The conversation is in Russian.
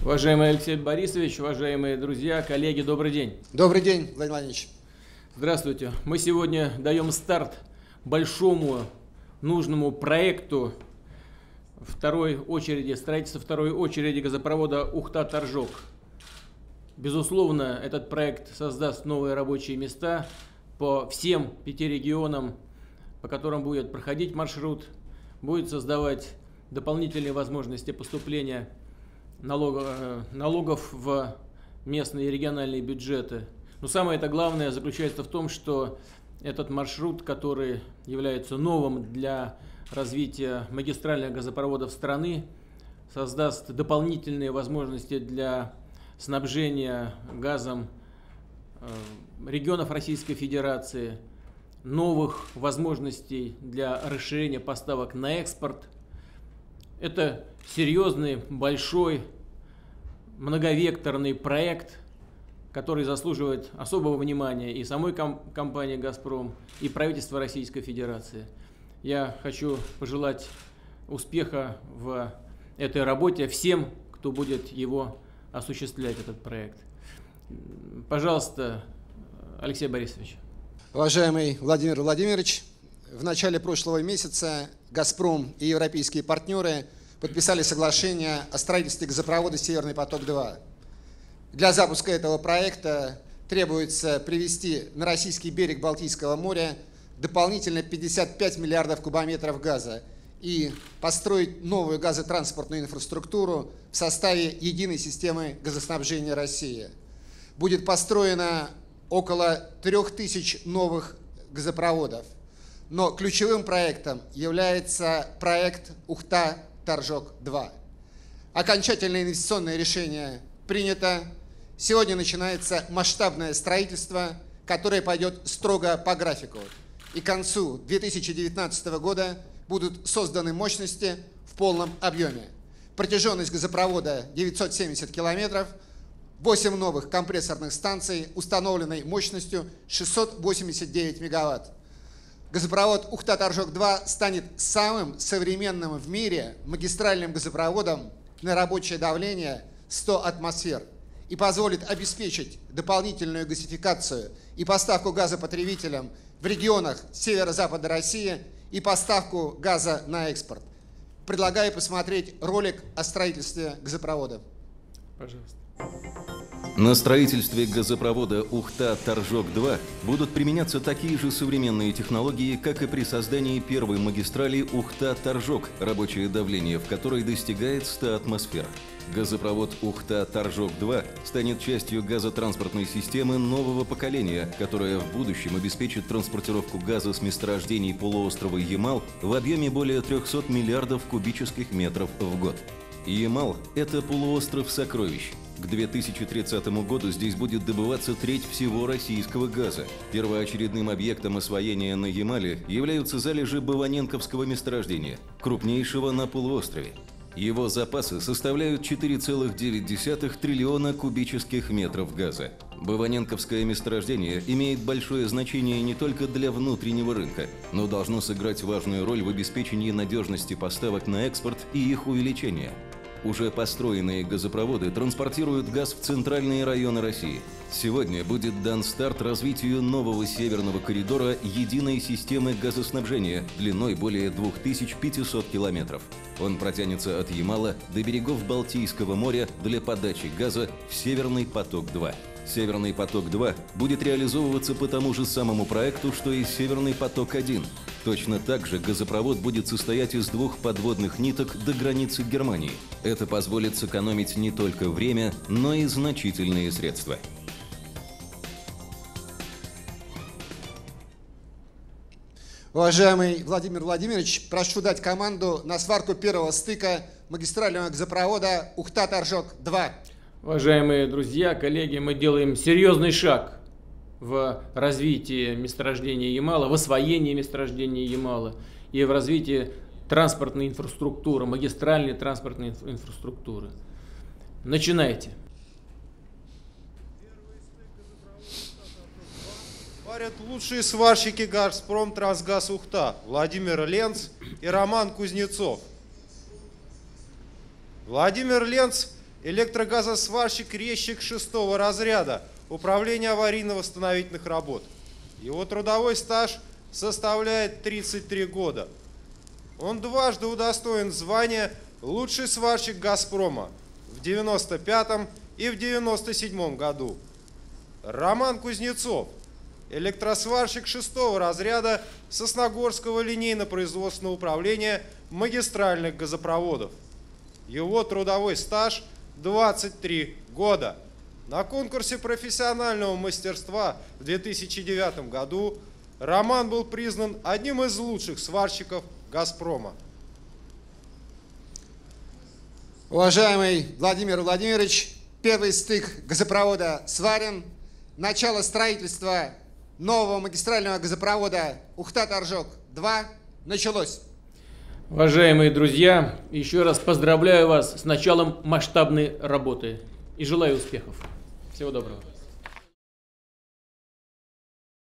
Уважаемый Алексей Борисович, уважаемые друзья, коллеги, добрый день. Добрый день, Владимир Владимирович. Здравствуйте. Мы сегодня даем старт большому нужному проекту строительства второй очереди газопровода Ухта-Торжок. Безусловно, этот проект создаст новые рабочие места по всем 5 регионам, по которым будет проходить маршрут, будет создавать дополнительные возможности поступления налогов в местные и региональные бюджеты. Но самое главное заключается в том, что этот маршрут, который является новым для развития магистральных газопроводов страны, создаст дополнительные возможности для снабжения газом регионов Российской Федерации, новых возможностей для расширения поставок на экспорт. Это серьезный, большой, многовекторный проект, который заслуживает особого внимания и самой компании «Газпром», и правительства Российской Федерации. Я хочу пожелать успеха в этой работе всем, кто будет его осуществлять, этот проект. Пожалуйста, Алексей Борисович. Уважаемый Владимир Владимирович, в начале прошлого месяца «Газпром» и европейские партнеры подписали соглашение о строительстве газопровода «Северный поток-2». Для запуска этого проекта требуется привезти на российский берег Балтийского моря дополнительно 55 миллиардов кубометров газа и построить новую газотранспортную инфраструктуру в составе единой системы газоснабжения России. Будет построено около 3000 новых газопроводов. Но ключевым проектом является проект Ухта-Торжок-2. Окончательное инвестиционное решение принято. Сегодня начинается масштабное строительство, которое пойдет строго по графику. И к концу 2019 года будут созданы мощности в полном объеме. Протяженность газопровода 970 километров, 8 новых компрессорных станций установленной мощностью 689 мегаватт. Газопровод Ухта-Торжок-2 станет самым современным в мире магистральным газопроводом на рабочее давление 100 атмосфер и позволит обеспечить дополнительную газификацию и поставку газа потребителям в регионах северо-запада России и поставку газа на экспорт. Предлагаю посмотреть ролик о строительстве газопровода. Пожалуйста. На строительстве газопровода Ухта-Торжок-2 будут применяться такие же современные технологии, как и при создании первой магистрали Ухта-Торжок, рабочее давление в которой достигает 100 атмосфер. Газопровод Ухта-Торжок-2 станет частью газотранспортной системы нового поколения, которая в будущем обеспечит транспортировку газа с месторождений полуострова Ямал в объеме более 300 миллиардов кубических метров в год. Ямал – это полуостров сокровищ. К 2030 году здесь будет добываться треть всего российского газа. Первоочередным объектом освоения на Ямале являются залежи Баваненковского месторождения, крупнейшего на полуострове. Его запасы составляют 4,9 триллиона кубических метров газа. Баваненковское месторождение имеет большое значение не только для внутреннего рынка, но должно сыграть важную роль в обеспечении надежности поставок на экспорт и их увеличения. Уже построенные газопроводы транспортируют газ в центральные районы России. Сегодня будет дан старт развитию нового северного коридора единой системы газоснабжения длиной более 2500 километров. Он протянется от Ямала до берегов Балтийского моря для подачи газа в Северный поток-2. Северный поток-2 будет реализовываться по тому же самому проекту, что и Северный поток-1. Точно так же газопровод будет состоять из 2 подводных ниток до границы Германии. Это позволит сэкономить не только время, но и значительные средства. Уважаемый Владимир Владимирович, прошу дать команду на сварку первого стыка магистрального газопровода Ухта-Торжок-2. Уважаемые друзья, коллеги, мы делаем серьезный шаг в развитии месторождения Ямала, в освоении месторождения Ямала и в развитии транспортной инфраструктуры, магистральной транспортной инфраструктуры. Начинайте. Варят лучшие сварщики «Газпром Трансгаз Ухта» Владимир Ленц и Роман Кузнецов. Владимир Ленц электрогазосварщик-резчик 6-го разряда Управления аварийно-восстановительных работ. Его трудовой стаж составляет 33 года. Он дважды удостоен звания «Лучший сварщик Газпрома» в 1995 и в 1997 году. Роман Кузнецов, электросварщик 6-го разряда Сосногорского линейно-производственного управления магистральных газопроводов. Его трудовой стаж 23 года. На конкурсе профессионального мастерства в 2009 году Роман был признан одним из лучших сварщиков «Газпрома». Уважаемый Владимир Владимирович, первый стык газопровода сварен. Начало строительства нового магистрального газопровода Ухта-Торжок-2 началось. Уважаемые друзья, еще раз поздравляю вас с началом масштабной работы и желаю успехов. Всего доброго.